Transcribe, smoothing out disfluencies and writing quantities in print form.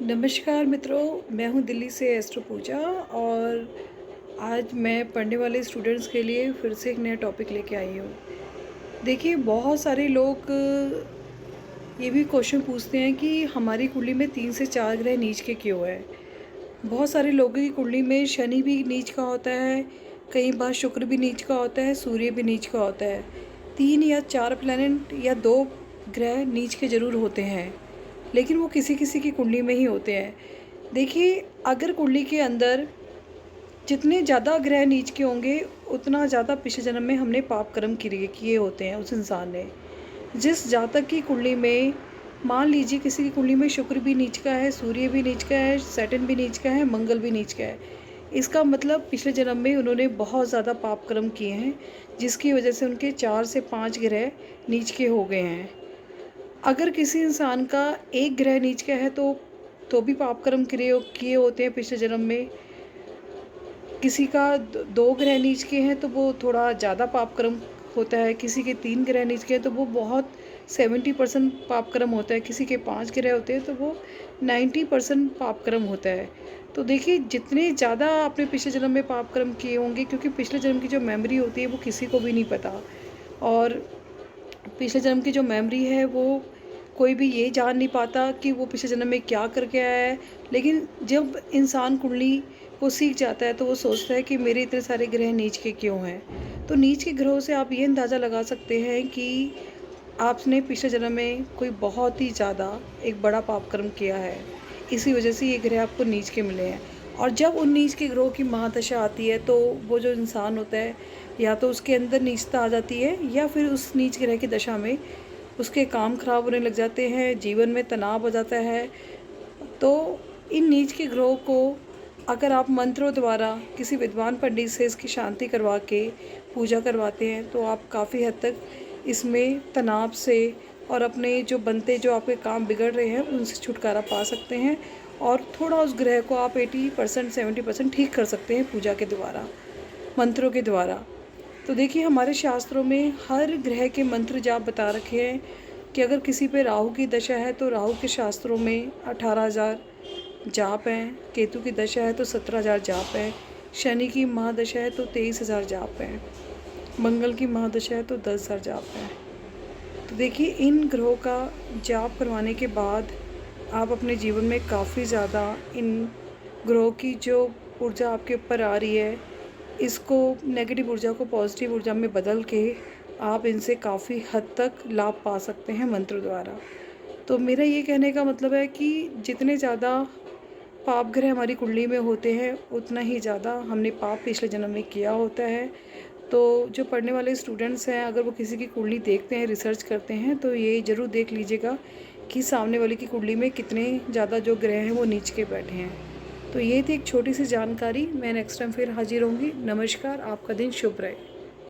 नमस्कार मित्रों, मैं हूँ दिल्ली से एस्ट्रो पूजा। और आज मैं पढ़ने वाले स्टूडेंट्स के लिए फिर से एक नया टॉपिक लेके आई हूँ। देखिए, बहुत सारे लोग ये भी क्वेश्चन पूछते हैं कि हमारी कुंडली में 3 से 4 ग्रह नीच के क्यों है। बहुत सारे लोगों की कुंडली में शनि भी नीच का होता है, कई बार शुक्र भी नीच का होता है, सूर्य भी नीच का होता है। 3 या 4 प्लैनेट या 2 ग्रह नीच के ज़रूर होते हैं, लेकिन वो किसी किसी की कुंडली में ही होते हैं। देखिए, अगर कुंडली के अंदर जितने ज़्यादा ग्रह नीच के होंगे, उतना ज़्यादा पिछले जन्म में हमने पाप कर्म किए किए होते हैं उस इंसान ने। जिस जातक की कुंडली में, मान लीजिए किसी की कुंडली में शुक्र भी नीच का है, सूर्य भी नीच का है, सैटर्न भी नीच का है, मंगल भी नीच का है, इसका मतलब पिछले जन्म में उन्होंने बहुत ज़्यादा पाप कर्म किए हैं, जिसकी वजह से उनके 4 से 5 ग्रह नीच के हो गए हैं। अगर किसी इंसान का एक ग्रह नीच का है तो भी पाप कर्म किए होते हैं पिछले जन्म में। किसी का 2 ग्रह नीच के हैं तो वो थोड़ा ज़्यादा पाप कर्म होता है, किसी के 3 ग्रह नीच के हैं तो वो बहुत 70% पाप कर्म होता है, किसी के 5 ग्रह होते हैं तो वो 90% पाप कर्म होता है। तो देखिए, जितने ज़्यादा आपने पिछले जन्म में पाप कर्म किए होंगे, क्योंकि पिछले जन्म की जो मेमोरी होती है वो किसी को भी नहीं पता। और पिछले जन्म की जो मेमोरी है वो कोई भी ये जान नहीं पाता कि वो पिछले जन्म में क्या करके आया है। लेकिन जब इंसान कुंडली को सीख जाता है तो वो सोचता है कि मेरे इतने सारे ग्रह नीच के क्यों हैं। तो नीच के ग्रहों से आप ये अंदाज़ा लगा सकते हैं कि आपने पिछले जन्म में कोई बहुत ही ज़्यादा एक बड़ा पाप कर्म किया है, इसी वजह से ये ग्रह आपको नीच के मिले हैं। और जब उन नीच के ग्रहों की महादशा आती है तो वो जो इंसान होता है, या तो उसके अंदर नीचता आ जाती है, या फिर उस नीच ग्रह की दशा में उसके काम खराब होने लग जाते हैं, जीवन में तनाव हो जाता है। तो इन नीच के ग्रहों को अगर आप मंत्रों द्वारा किसी विद्वान पंडित से इसकी शांति करवा के पूजा करवाते हैं तो आप काफ़ी हद तक इसमें तनाव से और अपने जो आपके काम बिगड़ रहे हैं उनसे छुटकारा पा सकते हैं। और थोड़ा उस ग्रह को आप 80% 70% ठीक कर सकते हैं पूजा के द्वारा, मंत्रों के द्वारा। तो देखिए, हमारे शास्त्रों में हर ग्रह के मंत्र जाप बता रखे हैं कि अगर किसी पे राहु की दशा है तो राहु के शास्त्रों में 18,000 जाप हैं, केतु की दशा है तो 17,000 जाप है, शनि की महादशा है तो 23,000 जाप हैं, मंगल की महादशा है तो 10,000 जाप है। तो देखिए, इन ग्रहों का जाप करवाने के बाद आप अपने जीवन में काफ़ी ज़्यादा इन ग्रहों की जो ऊर्जा आपके ऊपर आ रही है, इसको नेगेटिव ऊर्जा को पॉजिटिव ऊर्जा में बदल के आप इनसे काफ़ी हद तक लाभ पा सकते हैं मंत्र द्वारा। तो मेरा ये कहने का मतलब है कि जितने ज़्यादा पाप ग्रह हमारी कुंडली में होते हैं, उतना ही ज़्यादा हमने पाप पिछले जन्म में किया होता है। तो जो पढ़ने वाले स्टूडेंट्स हैं, अगर वो किसी की कुंडली देखते हैं, रिसर्च करते हैं, तो ये ज़रूर देख लीजिएगा कि सामने वाले की कुंडली में कितने ज़्यादा जो ग्रह हैं वो नीच के बैठे हैं। तो ये थी एक छोटी सी जानकारी। मैं नेक्स्ट टाइम फिर हाजिर होंगी। नमस्कार, आपका दिन शुभ रहे।